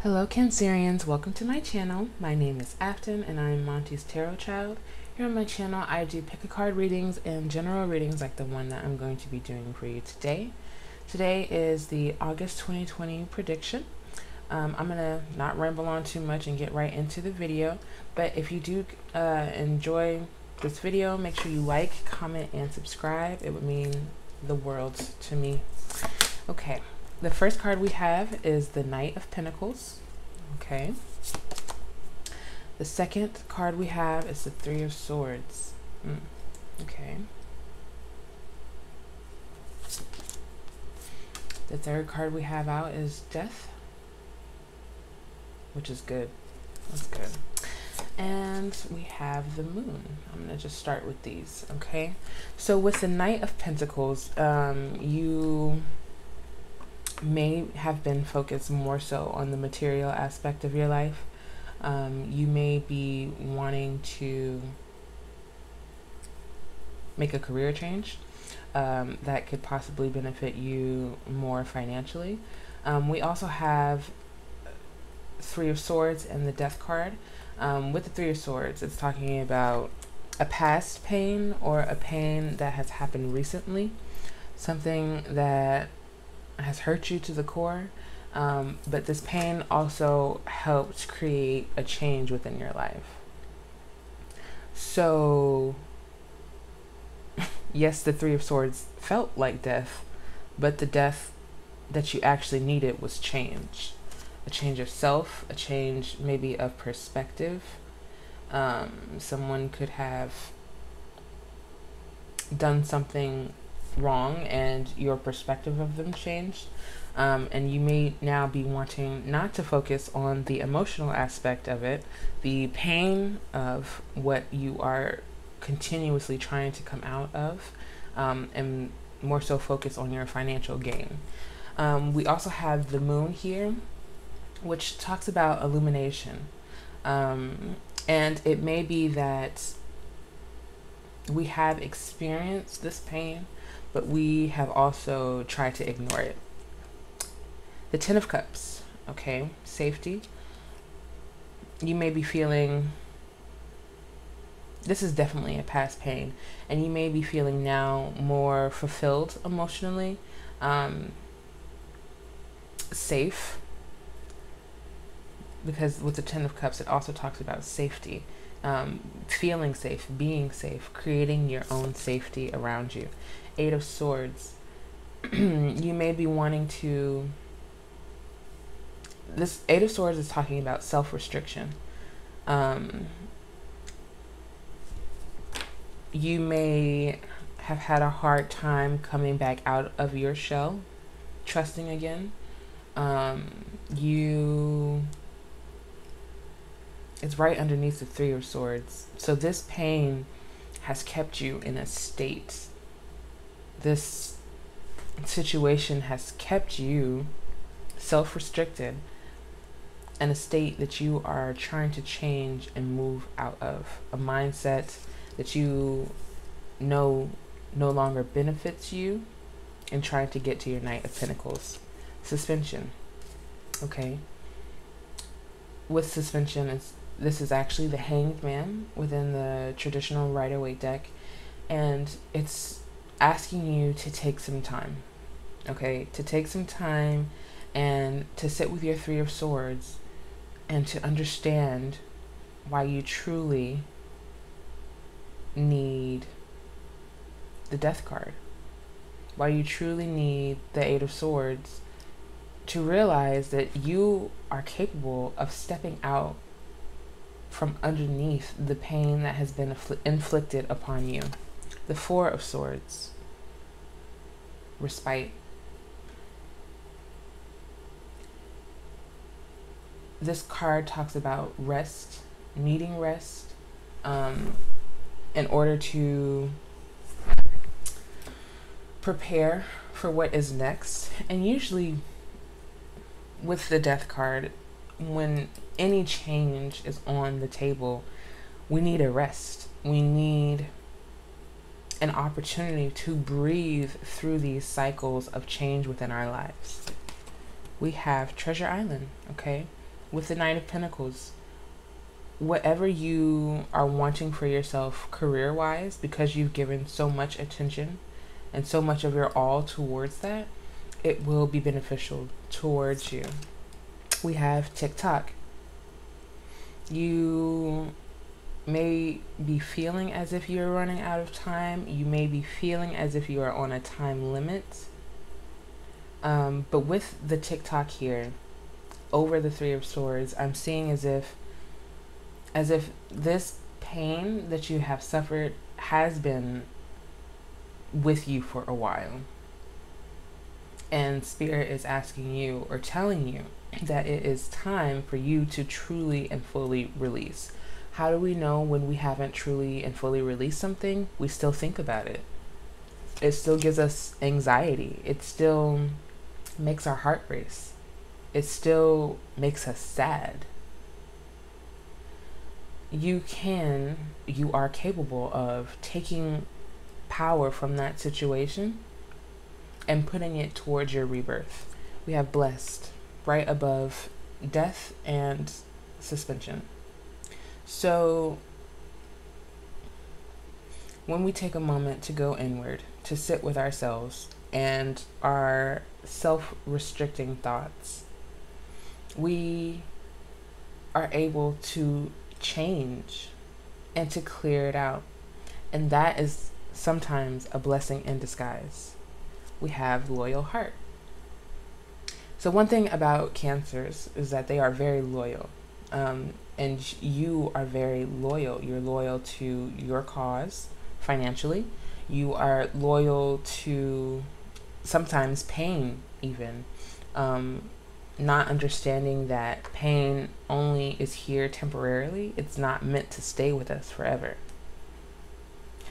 Hello Cancerians, welcome to my channel. My name is Afton and I'm Monty's Tarot Child. Here on my channel I do pick a card readings and general readings like the one that I'm going to be doing for you today. Today is the August 2020 prediction. I'm going to not ramble on too much and get right into the video, but if you do enjoy this video, make sure you like, comment, and subscribe. It would mean the world to me. Okay. The first card we have is the Knight of Pentacles. Okay. The second card we have is the Three of Swords. Okay. The third card we have out is Death, which is good. That's good. And we have the Moon. I'm going to just start with these. Okay. So with the Knight of Pentacles, you may have been focused more so on the material aspect of your life. You may be wanting to make a career change that could possibly benefit you more financially. We also have Three of Swords and the Death card. With the Three of Swords, it's talking about a past pain or a pain that has happened recently, something that has hurt you to the core, but this pain also helped create a change within your life. So yes, the Three of Swords felt like death, but the death that you actually needed was change. A change of self, a change maybe of perspective. Someone could have done something wrong and your perspective of them changed, and you may now be wanting not to focus on the emotional aspect of it, the pain of what you are continuously trying to come out of, and more so focus on your financial gain. We also have the Moon here, which talks about illumination, and it may be that we have experienced this pain, but we have also tried to ignore it. The Ten of Cups, okay, safety. You may be feeling, this is definitely a past pain, and you may be feeling now more fulfilled emotionally, safe, because with the Ten of Cups, it also talks about safety, feeling safe, being safe, creating your own safety around you. Eight of Swords. You may be wanting to, this Eight of Swords is talking about self-restriction. You may have had a hard time coming back out of your shell, trusting again. It's right underneath the Three of Swords. So this pain has kept you in a state. This situation has kept you self-restricted in a state that you are trying to change and move out of. A mindset that you know no longer benefits you, and trying to get to your Knight of Pentacles. Suspension. Okay. With suspension, this is actually the Hanged Man within the traditional Rider-Waite deck, and it's asking you to take some time, okay, to take some time and to sit with your Three of Swords and to understand why you truly need the Death card, why you truly need the Eight of Swords, to realize that you are capable of stepping out from underneath the pain that has been inflicted upon you. The Four of Swords. Respite. This card talks about rest, needing rest, in order to prepare for what is next. And usually with the Death card, when any change is on the table, we need a rest. We need an opportunity to breathe through these cycles of change within our lives. We have Treasure Island, okay? with the Knight of Pentacles, whatever you are wanting for yourself career-wise, because you've given so much attention and so much of your all towards that, it will be beneficial towards you. We have TikTok. You may be feeling as if you're running out of time. You may be feeling as if you are on a time limit. But with the TikTok here, over the Three of Swords, I'm seeing as if this pain that you have suffered has been with you for a while. And Spirit is asking you or telling you that it is time for you to truly and fully release. How do we know when we haven't truly and fully released something? We still think about it. It still gives us anxiety. It still makes our heart race. It still makes us sad. You are capable of taking power from that situation and putting it towards your rebirth. We have blessed right above death and suspension. So when we take a moment to go inward, to sit with ourselves and our self-restricting thoughts, we are able to change and to clear it out. And that is sometimes a blessing in disguise. We have loyal heart. So one thing about Cancers is that they are very loyal. And you are very loyal. You're loyal to your cause financially. You are loyal to sometimes pain even. Not understanding that pain only is here temporarily. It's not meant to stay with us forever.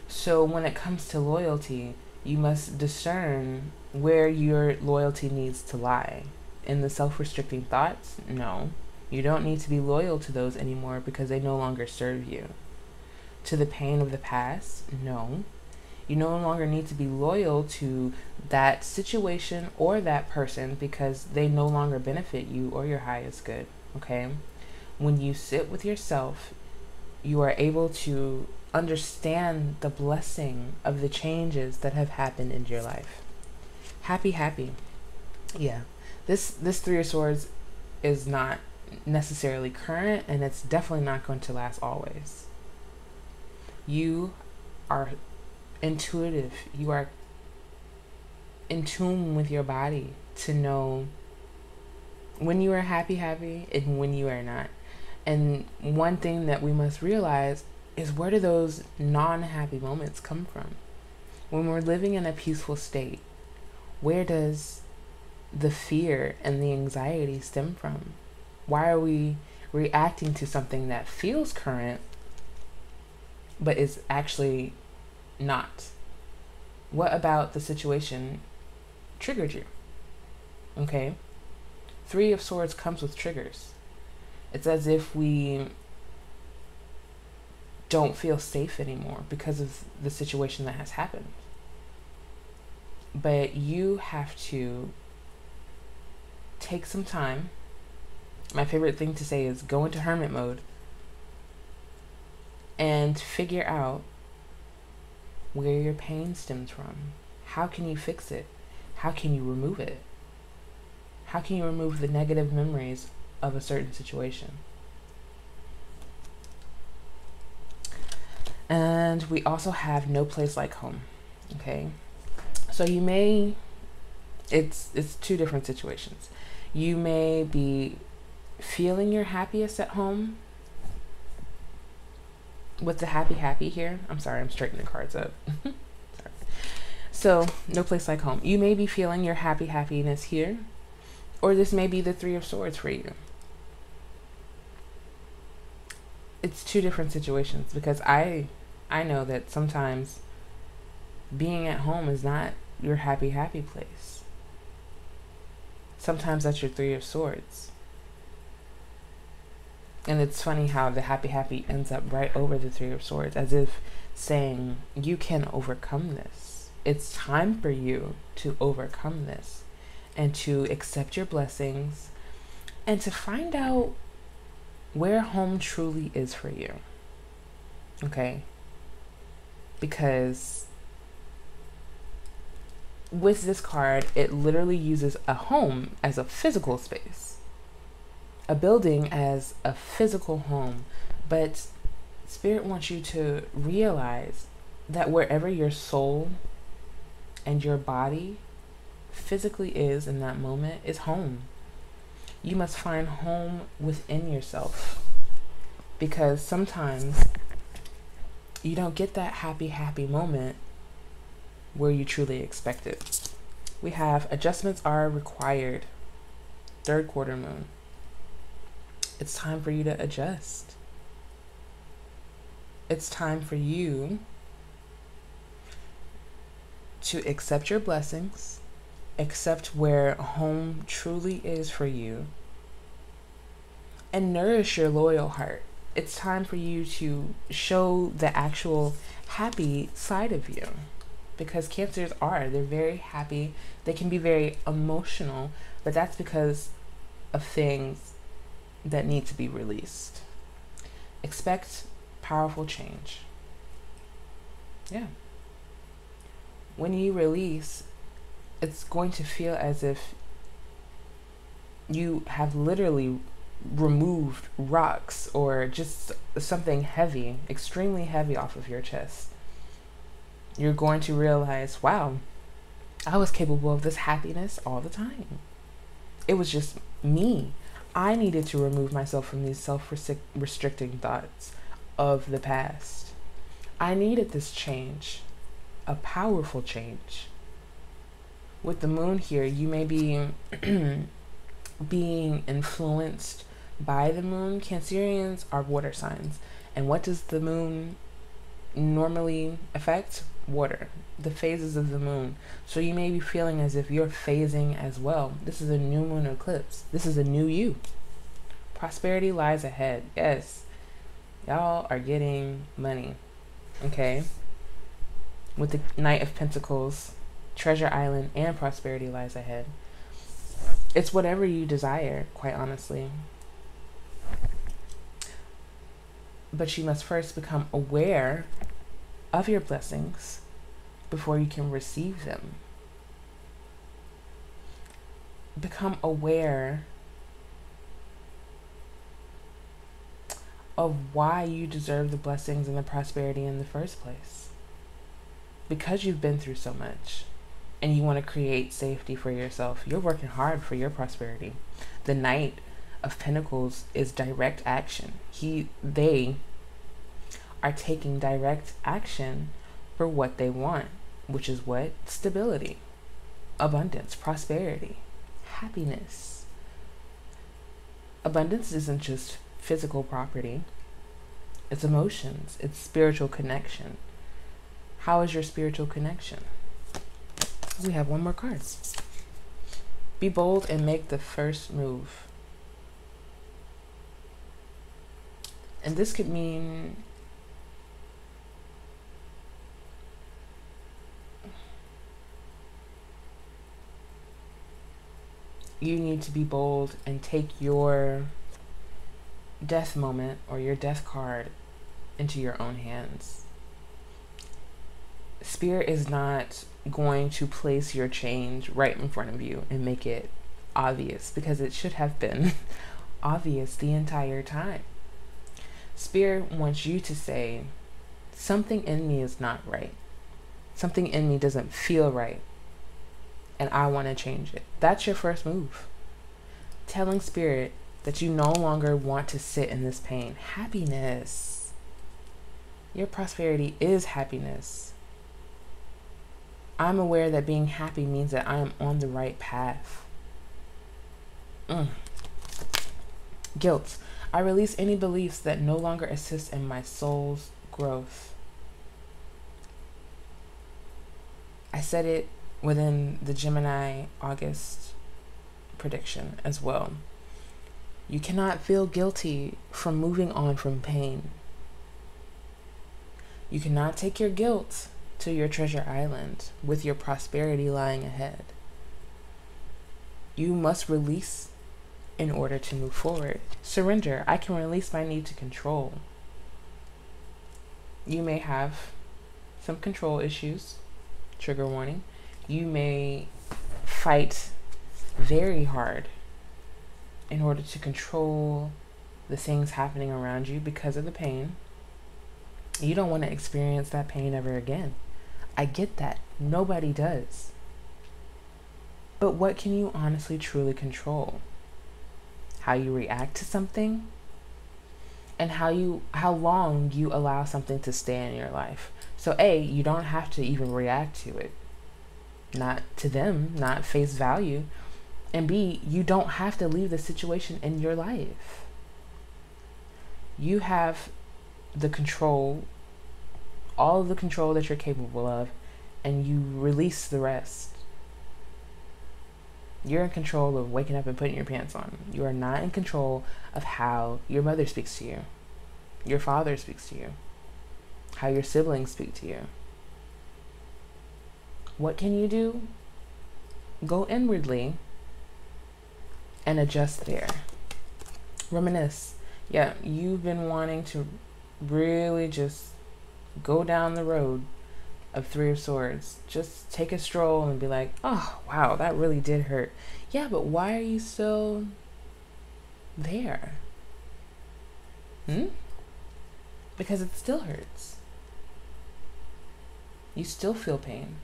So when it comes to loyalty, you must discern where your loyalty needs to lie. In the self-restricting thoughts? No. You don't need to be loyal to those anymore because they no longer serve you. To the pain of the past? No. You no longer need to be loyal to that situation or that person because they no longer benefit you or your highest good, okay? When you sit with yourself, you are able to understand the blessing of the changes that have happened in your life. Happy. Yeah. This Three of Swords is not necessarily current, and it's definitely not going to last always. You are intuitive. You are in tune with your body to know when you are happy and when you are not. And one thing that we must realize is, where do those non-happy moments come from? When we're living in a peaceful state, where does the fear and the anxiety stem from? Why are we reacting to something that feels current but is actually not? What about the situation triggered you? Okay? Three of Swords comes with triggers. It's as if we don't feel safe anymore because of the situation that has happened. But you have to take some time. My favorite thing to say is go into hermit mode and figure out where your pain stems from. How can you fix it? How can you remove it? How can you remove the negative memories of a certain situation? And we also have no place like home. Okay? So you may, it's two different situations. You may be feeling your happiest at home with the happy here. I'm sorry, I'm straightening the cards up. Sorry. So, no place like home. You may be feeling your happiness here, or this may be the Three of Swords for you. It's two different situations, because I know that sometimes being at home is not your happy place. Sometimes that's your Three of Swords. And it's funny how the happy ends up right over the Three of Swords, as if saying, you can overcome this. It's time for you to overcome this and to accept your blessings and to find out where home truly is for you. Okay? Because with this card, it literally uses a home as a physical space, a building as a physical home. But Spirit wants you to realize that wherever your soul and your body physically is in that moment is home. You must find home within yourself, because sometimes you don't get that happy moment where you truly expect it. We have adjustments are required. Third quarter moon. It's time for you to adjust. It's time for you to accept your blessings, accept where home truly is for you, and nourish your loyal heart. It's time for you to show the actual happy side of you, because Cancers they're very happy. They can be very emotional, but that's because of things that need to be released. Expect powerful change. Yeah. When you release, it's going to feel as if you have literally removed rocks or just something heavy, extremely heavy off of your chest. You're going to realize, wow, I was capable of this happiness all the time. It was just me. I needed to remove myself from these self-restricting thoughts of the past. I needed this change, a powerful change. With the moon here, you may be being influenced by the moon. Cancerians are water signs. And what does the moon normally affect? Water, the phases of the moon. So you may be feeling as if you're phasing as well. This is a new moon eclipse. This is a new you. Prosperity lies ahead. Yes, y'all are getting money. Okay, with the Knight of Pentacles, Treasure Island, and prosperity lies ahead. It's whatever you desire, quite honestly. But you must first become aware of your blessings before you can receive them. Become aware of why you deserve the blessings and the prosperity in the first place. Because you've been through so much and you want to create safety for yourself. You're working hard for your prosperity. The Knight of Pentacles is direct action. They are taking direct action for what they want, which is what? Stability, abundance, prosperity, happiness. Abundance isn't just physical property. It's emotions. It's spiritual connection. How is your spiritual connection? We have one more card. Be bold and make the first move. And this could mean you need to be bold and take your death moment or your death card into your own hands. Spirit is not going to place your change right in front of you and make it obvious, because it should have been obvious the entire time. Spirit wants you to say, something in me is not right. Something in me doesn't feel right, and I want to change it. That's your first move. Telling Spirit that you no longer want to sit in this pain. Happiness. Your prosperity is happiness. I'm aware that being happy means that I am on the right path. Guilt. I release any beliefs that no longer assist in my soul's growth. I said it within the Gemini August prediction as well. You cannot feel guilty from moving on from pain. You cannot take your guilt to your treasure island with your prosperity lying ahead. You must release in order to move forward. Surrender. I can release my need to control. You may have some control issues. Trigger warning. You may fight very hard in order to control the things happening around you because of the pain. You don't want to experience that pain ever again. I get that. Nobody does. But what can you honestly truly control? How you react to something, and how long you allow something to stay in your life. So A, you don't have to even react to it. Not to them, not face value. And B, you don't have to leave the situation in your life. You have the control, all of the control that you're capable of, and you release the rest. You're in control of waking up and putting your pants on. You are not in control of how your mother speaks to you, your father speaks to you, how your siblings speak to you. What can you do? Go inwardly and adjust there. Reminisce. Yeah, you've been wanting to really just go down the road of Three of Swords. Just take a stroll and be like, oh, wow, that really did hurt. Yeah, but why are you still there? Because it still hurts. You still feel pain.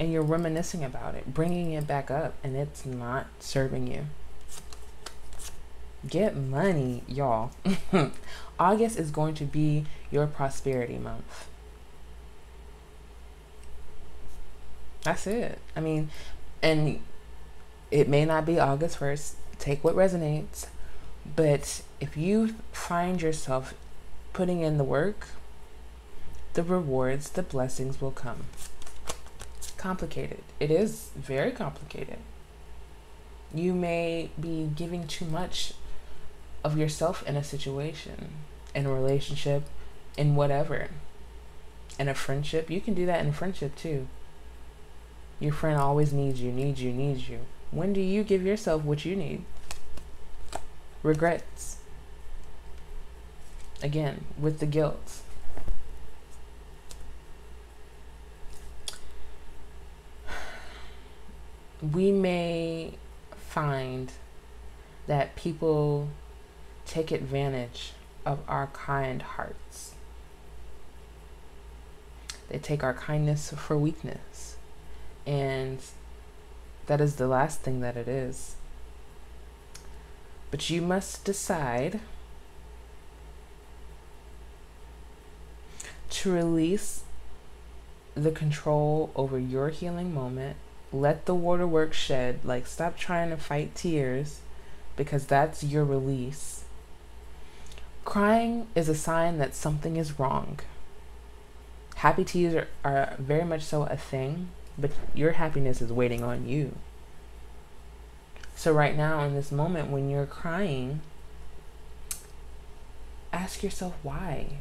And you're reminiscing about it, bringing it back up, and it's not serving you. Get money, y'all. August is going to be your prosperity month. That's it. I mean, and it may not be August 1st. Take what resonates. But if you find yourself putting in the work, the rewards, the blessings will come. Complicated. It is very complicated. You may be giving too much of yourself in a situation, in a relationship, in whatever. In a friendship. You can do that in a friendship too. Your friend always needs you, needs you, needs you. When do you give yourself what you need? Regrets. Again, with the guilt. We may find that people take advantage of our kind hearts. They take our kindness for weakness. And that is the last thing that it is. But you must decide to release the control over your healing moment. Let the waterworks shed. Like, stop trying to fight tears, because that's your release. Crying is a sign that something is wrong. Happy tears are very much so a thing, but your happiness is waiting on you. So right now, in this moment, when you're crying, ask yourself why.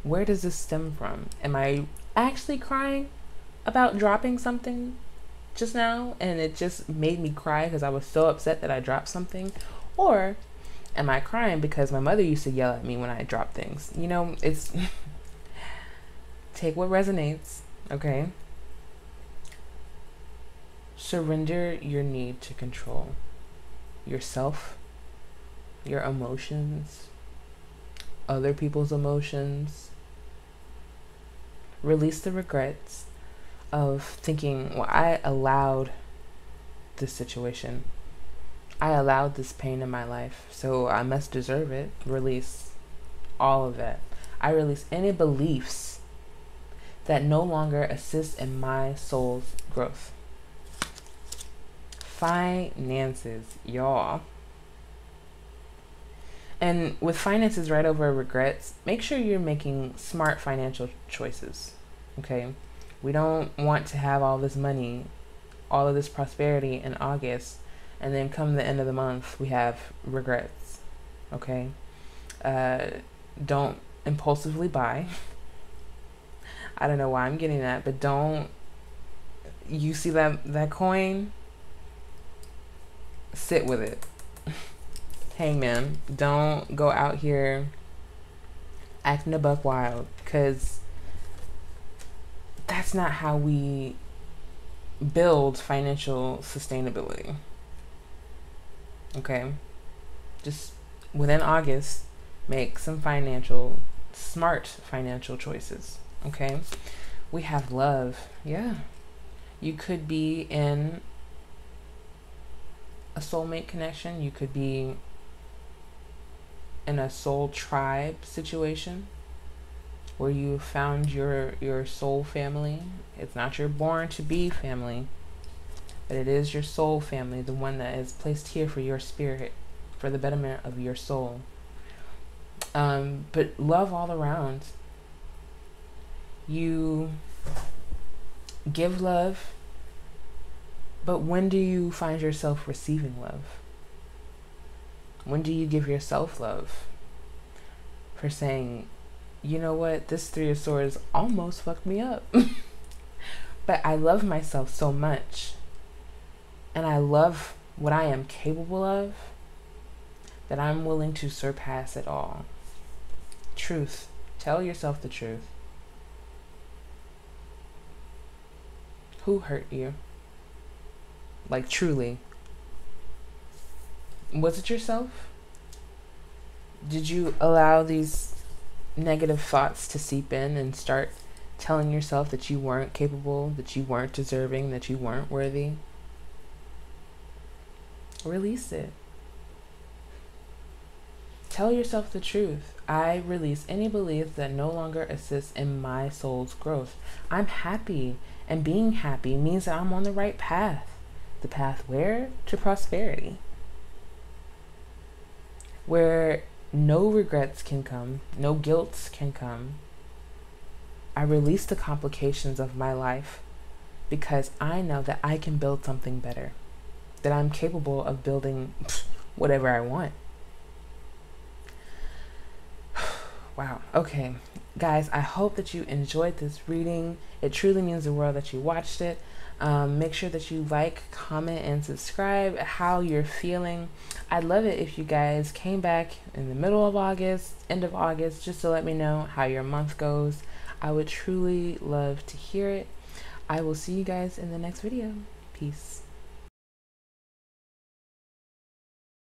Where does this stem from? Am I actually crying about dropping something just now, and it just made me cry because I was so upset that I dropped something? Or am I crying because my mother used to yell at me when I dropped things? You know, it's take what resonates, okay? Surrender your need to control yourself, your emotions, other people's emotions. Release the regrets of thinking, well, I allowed this situation. I allowed this pain in my life, so I must deserve it. Release all of that. I release any beliefs that no longer assist in my soul's growth. Finances, y'all. And with finances right over regrets, make sure you're making smart financial choices, okay? We don't want to have all this money, all of this prosperity in August, and then come the end of the month, we have regrets, okay? Don't impulsively buy. I don't know why I'm getting that, but don't, you see that coin? Sit with it. Hangman, don't go out here acting a buck wild, because that's not how we build financial sustainability. Okay? Just within August, make some smart financial choices. Okay? We have love. Yeah. You could be in a soulmate connection. You could be in a soul tribe situation where you found your soul family. It's not your born to be family, but it is your soul family, the one that is placed here for your spirit, for the betterment of your soul. But love all around. You give love, but when do you find yourself receiving love? When do you give yourself love for saying, you know what, this Three of Swords almost fucked me up. But I love myself so much, and I love what I am capable of, that I'm willing to surpass it all. Truth. Tell yourself the truth. Who hurt you? Like, truly. Was it yourself? Did you allow these negative thoughts to seep in and start telling yourself that you weren't capable, that you weren't deserving, that you weren't worthy? Release it. Tell yourself the truth. I release any belief that no longer assists in my soul's growth. I'm happy, and being happy means that I'm on the right path. The path where? To prosperity. Where no regrets can come, no guilt can come. I release the complications of my life because I know that I can build something better, that I'm capable of building whatever I want. Wow. Okay, guys, I hope that you enjoyed this reading. It truly means the world that you watched it. Make sure that you like, comment, and subscribe how you're feeling. I'd love it if you guys came back in the middle of August, end of August, just to let me know how your month goes. I would truly love to hear it. I will see you guys in the next video. Peace.